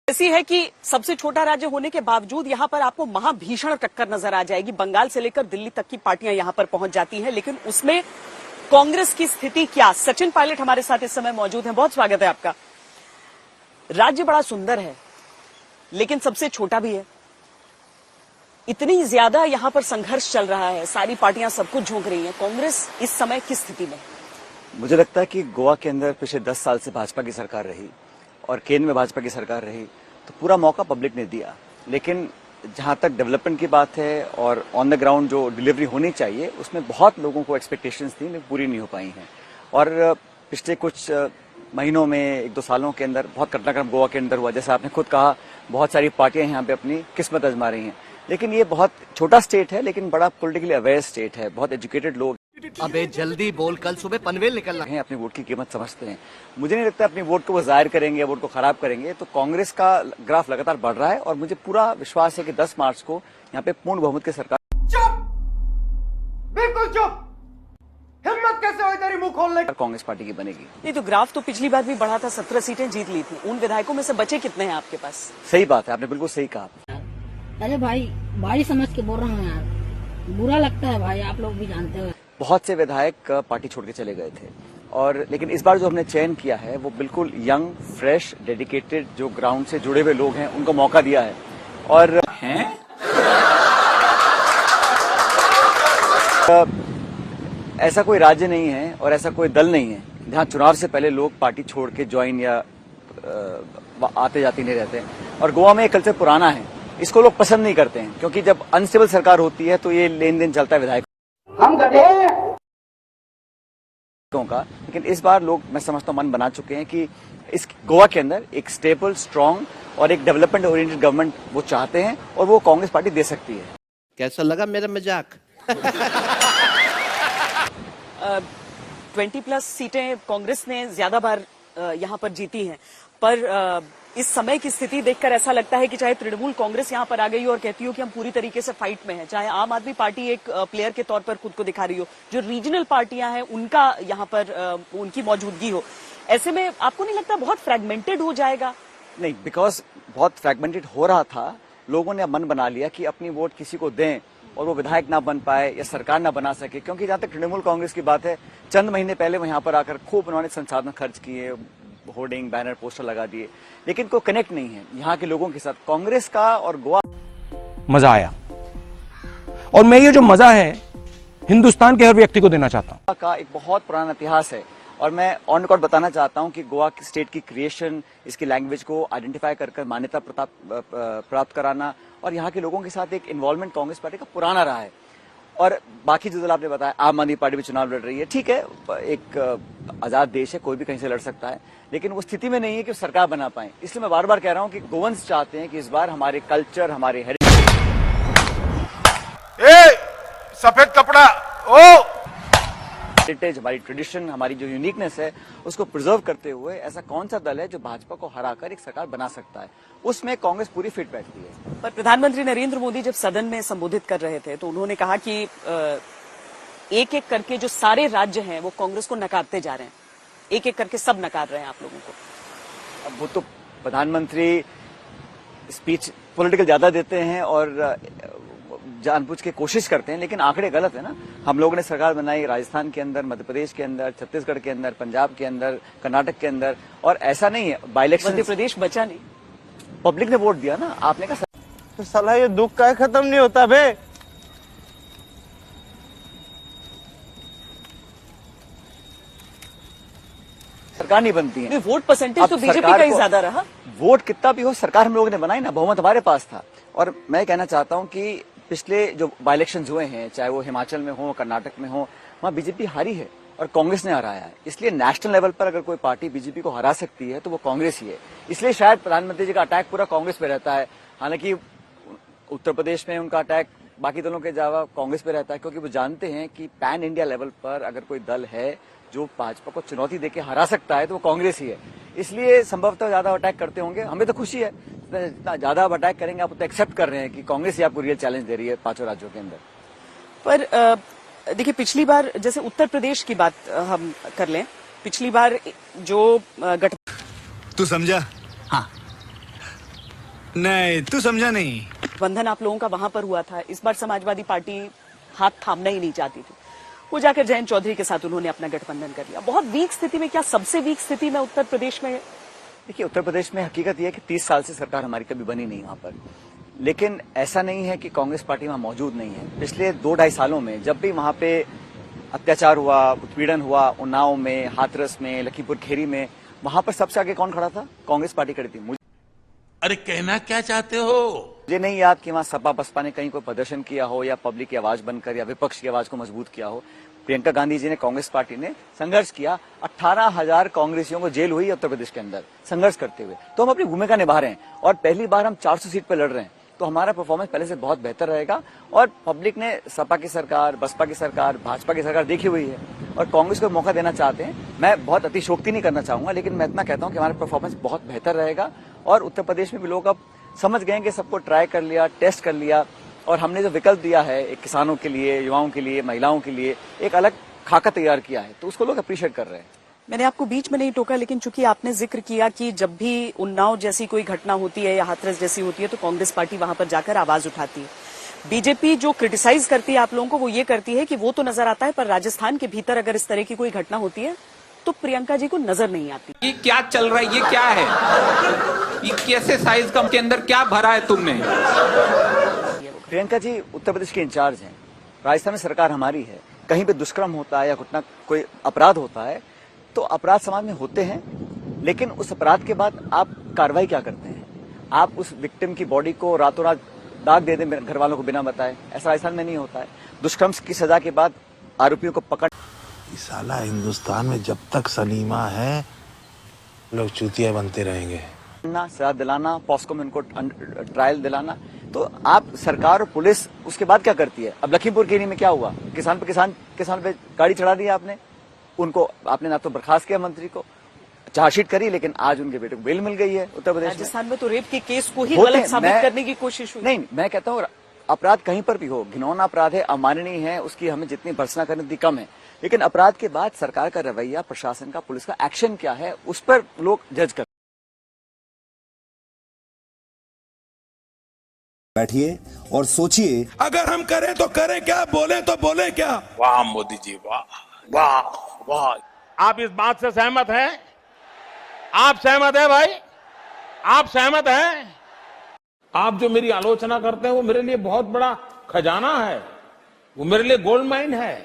ऐसी है कि सबसे छोटा राज्य होने के बावजूद यहां पर आपको महाभीषण टक्कर नजर आ जाएगी। बंगाल से लेकर दिल्ली तक की पार्टियां यहां पर पहुंच जाती हैं, लेकिन उसमें कांग्रेस की स्थिति क्या? सचिन पायलट हमारे साथ इस समय मौजूद हैं। बहुत स्वागत है आपका। राज्य बड़ा सुंदर है, लेकिन सबसे छोटा भी है। इतनी ज्यादा यहां पर संघर्ष चल रहा है, सारी पार्टियां सब कुछ झोंक रही हैं। कांग्रेस इस समय किस स्थिति में? मुझे लगता है कि गोवा के अंदर पिछले 10 साल से भाजपा की सरकार रही और केंद्र में भाजपा की सरकार रही, तो पूरा मौका पब्लिक ने दिया। लेकिन जहां तक डेवलपमेंट की बात है और ऑन द ग्राउंड जो डिलीवरी होनी चाहिए, उसमें बहुत लोगों को एक्सपेक्टेशंस थी, लेकिन पूरी नहीं हो पाई हैं। और पिछले कुछ महीनों में, 1-2 सालों के अंदर बहुत घटनाक्रम गोवा के अंदर हुआ। जैसा आपने खुद कहा, बहुत सारी पार्टियां यहाँ पे अपनी किस्मत आजमा रही हैं। लेकिन ये बहुत छोटा स्टेट है, लेकिन बड़ा पॉलिटिकली अवेयर स्टेट है। बहुत एजुकेटेड लोग, अबे जल्दी बोल, कल सुबह पनवेल निकलना है। अपनी वोट की कीमत समझते हैं। मुझे नहीं लगता अपनी वोट को वो जाहिर करेंगे, वोट को खराब करेंगे। तो कांग्रेस का ग्राफ लगातार बढ़ रहा है और मुझे पूरा विश्वास है कि 10 मार्च को यहाँ पे पूर्ण बहुमत की सरकार। चुप, बिल्कुल चुप। हिम्मत कैसे हुई तेरी मुंह खोलने की? कांग्रेस पार्टी की बनेगी। नहीं तो ग्राफ तो पिछली बार भी बढ़ा था, 17 सीटें जीत ली थी। उन विधायकों में से बचे कितने हैं आपके पास? सही बात है, आपने बिल्कुल सही कहा। अरे भाई समझ के बोल रहा हूँ यार, बुरा लगता है भाई, आप लोग भी जानते हो। बहुत से विधायक पार्टी छोड़ के चले गए थे, और लेकिन इस बार जो हमने चयन किया है वो बिल्कुल यंग, फ्रेश, डेडिकेटेड, जो ग्राउंड से जुड़े हुए लोग हैं, उनको मौका दिया है। और ऐसा कोई राज्य नहीं है और ऐसा कोई दल नहीं है जहां चुनाव से पहले लोग पार्टी छोड़ के ज्वाइन या आते जाते नहीं रहते हैं। और गोवा में ये कल्चर पुराना है, इसको लोग पसंद नहीं करते हैं, क्योंकि जब अनस्टेबल सरकार होती है तो ये लेन देन चलता है विधायकों का। लेकिन इस बार लोग, मैं समझता हूं, मन बना चुके हैं कि इस गोवा के अंदर एक स्टेबल, स्ट्रांग और एक डेवलपमेंट ओरिएंटेड गवर्नमेंट वो चाहते हैं, और वो कांग्रेस पार्टी दे सकती है। कैसा लगा मेरा मजाक? 20+ सीटें कांग्रेस ने ज्यादा बार यहां पर जीती हैं, पर इस समय की स्थिति देखकर ऐसा लगता है कि चाहे तृणमूल कांग्रेस यहां पर आ गई हो और कहती हो कि हम पूरी तरीके से फाइट में हैं, चाहे आम आदमी पार्टी एक प्लेयर के तौर पर खुद को दिखा रही हो, जो रीजनल पार्टियां हैं उनका यहां पर उनकी मौजूदगी हो, ऐसे में आपको नहीं लगता बहुत फ्रैगमेंटेड हो जाएगा? नहीं, बिकॉज बहुत फ्रैगमेंटेड हो रहा था। लोगों ने मन बना लिया कि अपनी वोट किसी को दें और वो विधायक ना बन पाए या सरकार ना बना सके। क्योंकि जहां तक तृणमूल कांग्रेस की बात है, चंद महीने पहले वो यहाँ पर आकर खूब उन्होंने संसाधन खर्च किए, होर्डिंग, बैनर, पोस्टर लगा दिए, लेकिन कोई कनेक्ट नहीं है यहाँ के लोगों के साथ। कांग्रेस का और गोवा मजा आया, और मैं ये जो मजा है हिंदुस्तान के हर व्यक्ति को देना चाहता हूं। का एक बहुत पुराना इतिहास है, और मैं ऑन रिकॉर्ड बताना चाहता हूं कि गोवा की स्टेट की क्रिएशन, इसकी लैंग्वेज को आइडेंटिफाई कर मान्यता प्राप्त कराना और यहाँ के लोगों के साथ एक इन्वॉल्वमेंट कांग्रेस पार्टी का पुराना रहा है। और बाकी जो दल आपने बताया, आम आदमी पार्टी भी चुनाव लड़ रही है, ठीक है, एक आजाद देश है, कोई भी कहीं से लड़ सकता है, लेकिन वो स्थिति में नहीं है कि सरकार बना पाए। इसलिए मैं बार बार कह रहा हूं कि गोवंस चाहते हैं कि इस बार हमारे कल्चर, हमारे सफेद कपड़ा, हेरिटेज, हमारी ट्रेडिशन, हमारी जो यूनिकनेस है, उसको प्रिजर्व करते हुए ऐसा कौन सा दल है जो भाजपा को हराकर एक सरकार बना सकता है? उसमें कांग्रेस पूरी फिट बैठती है। पर प्रधानमंत्री नरेंद्र मोदी जब सदन में संबोधित कर रहे थे तो उन्होंने कहा कि एक एक करके जो सारे राज्य हैं वो कांग्रेस को नकारते जा रहे हैं, एक एक करके सब नकार रहे हैं आप लोगों को। अब वो तो प्रधानमंत्री स्पीच पॉलिटिकल ज्यादा देते हैं और जानबूझ के कोशिश करते हैं, लेकिन आंकड़े गलत है ना। हम लोगों ने सरकार बनाई राजस्थान के अंदर, मध्य प्रदेश के अंदर, छत्तीसगढ़ के अंदर, पंजाब के अंदर, कर्नाटक के अंदर, और ऐसा नहीं है बाई इलेक्शन मध्य प्रदेश बचा नहीं, पब्लिक ने वोट दिया ना। आपने कहा तो साला ये दुख का खत्म नहीं होता बे। सरकार नहीं बनती है। वोट परसेंटेज तो बीजेपी का ही ज्यादा रहा। वोट कितना भी हो, सरकार हम लोगों ने बनाई ना, बहुमत हमारे पास था। और मैं कहना चाहता हूं कि पिछले जो बाई इलेक्शन हुए हैं, चाहे वो हिमाचल में हो, कर्नाटक में हो, वहां बीजेपी हारी है और कांग्रेस ने हराया है। इसलिए नेशनल लेवल पर अगर कोई पार्टी बीजेपी को हरा सकती है तो वो कांग्रेस ही है। इसलिए शायद प्रधानमंत्री जी का अटैक पूरा कांग्रेस पे रहता है। हालांकि उत्तर प्रदेश में उनका अटैक बाकी दलों के अलावा कांग्रेस पे रहता है, क्योंकि वो जानते हैं कि पैन इंडिया लेवल पर अगर कोई दल है जो भाजपा को चुनौती देके हरा सकता है तो वो कांग्रेस ही है। इसलिए संभवतः ज्यादा अटैक करते होंगे। हमें तो खुशी है, जितना ज्यादा अटैक करेंगे आप उतना एक्सेप्ट कर रहे हैं कि कांग्रेस ही आपको रियल चैलेंज दे रही है 5 राज्यों के अंदर। पर देखिए, पिछली बार जैसे उत्तर प्रदेश की बात हम कर लें, पिछली बार जो तू समझा? हाँ, नहीं, तू समझा नहीं। बंधन आप लोगों का वहां पर हुआ था, इस बार समाजवादी पार्टी हाथ थामना ही नहीं चाहती थी, वो जाकर जयंत चौधरी के साथ उन्होंने अपना गठबंधन कर लिया। बहुत वीक स्थिति में, क्या सबसे वीक स्थिति में उत्तर प्रदेश में? देखिए, उत्तर प्रदेश में हकीकत यह है कि 30 साल से सरकार हमारी कभी बनी नहीं वहां पर, लेकिन ऐसा नहीं है कि कांग्रेस पार्टी वहां मौजूद नहीं है। पिछले 2-2.5 सालों में जब भी वहां पे अत्याचार हुआ, उत्पीड़न हुआ, उन्नाव में, हाथरस में, लखीमपुर खीरी में, वहां पर सबसे आगे कौन खड़ा था? कांग्रेस पार्टी खड़ी थी। अरे कहना क्या चाहते हो? मुझे नहीं याद कि वहां सपा बसपा ने कहीं कोई प्रदर्शन किया हो या पब्लिक की आवाज बनकर या विपक्ष की आवाज को मजबूत किया हो। प्रियंका गांधी जी ने, कांग्रेस पार्टी ने संघर्ष किया। 18,000 कांग्रेसियों को जेल हुई उत्तर प्रदेश के अंदर संघर्ष करते हुए। तो हम अपनी भूमिका निभा रहे हैं और पहली बार हम 400 सीट पर लड़ रहे हैं, तो हमारा परफॉर्मेंस पहले से बहुत बेहतर रहेगा। और पब्लिक ने सपा की सरकार, बसपा की सरकार, भाजपा की सरकार देखी हुई है और कांग्रेस को मौका देना चाहते हैं। मैं बहुत अतिशोक्ति नहीं करना चाहूंगा, लेकिन मैं इतना कहता हूं कि हमारा परफॉर्मेंस बहुत बेहतर रहेगा। और उत्तर प्रदेश में भी लोग अब समझ गए कि सबको ट्राई कर लिया, टेस्ट कर लिया, और हमने जो विकल्प दिया है एक किसानों के लिए, युवाओं के लिए, महिलाओं के लिए एक अलग खाका तैयार किया है, तो उसको लोग अप्रिशिएट कर रहे हैं। मैंने आपको बीच में नहीं टोका, लेकिन चूंकि आपने जिक्र किया कि जब भी उन्नाव जैसी कोई घटना होती है या हाथरस जैसी होती है तो कांग्रेस पार्टी वहां पर जाकर आवाज उठाती है। बीजेपी जो क्रिटिसाइज करती है आप लोगों को, वो ये करती है कि वो तो नजर आता है, पर राजस्थान के भीतर अगर इस तरह की कोई घटना होती है तो प्रियंका जी को नजर नहीं आती। ये क्या चल रहा है? ये क्या है? ये कैसे साइज कम के अंदर क्या भरा है तुमने? प्रियंका जी उत्तर प्रदेश के इंचार्ज हैं, राजस्थान में सरकार हमारी है। कहीं पे दुष्कर्म होता है या घटना कोई अपराध होता है तो अपराध समाज में होते हैं, लेकिन उस अपराध के बाद आप कार्रवाई क्या करते हैं? आप उस विक्टिम की बॉडी को रातों रात दाग दे दें घर वालों को बिना बताए, ऐसा राजस्थान में नहीं होता है। दुष्कर्म की सजा के बाद आरोपियों को पकड़। साला हिंदुस्तान में जब तक सलीमा है लोग चूतिया बनते रहेंगे। सजा दिलाना, पॉस्को में उनको ट्रायल दिलाना, तो आप सरकार और पुलिस उसके बाद क्या करती है? अब लखीमपुर खीरी में क्या हुआ? किसान पे गाड़ी चढ़ा दी आपने, उनको आपने ना तो बर्खास्त किया मंत्री को, चार्जशीट करी, लेकिन आज उनके बेटे को बेल मिल गई है उत्तर प्रदेश में। राजस्थान में तो रेप के केस को ही गलत साबित करने की कोशिश हुई। नहीं, मैं कहता हूँ अपराध कहीं पर भी हो, घिनौना अपराध है, अमाननीय है, उसकी हमें जितनी भर्त्सना करनी थी कम है, लेकिन अपराध के बाद सरकार का रवैया, प्रशासन का, पुलिस का एक्शन क्या है, उस पर लोग जज कर। बैठिए और सोचिए, अगर हम करें तो करें क्या, बोले तो बोले क्या? वाह मोदी जी, वाह वाह वाह। आप इस बात से सहमत हैं? आप सहमत हैं भाई? आप सहमत हैं? आप जो मेरी आलोचना करते हैं वो मेरे लिए बहुत बड़ा खजाना है, वो मेरे लिए गोल्ड माइन है।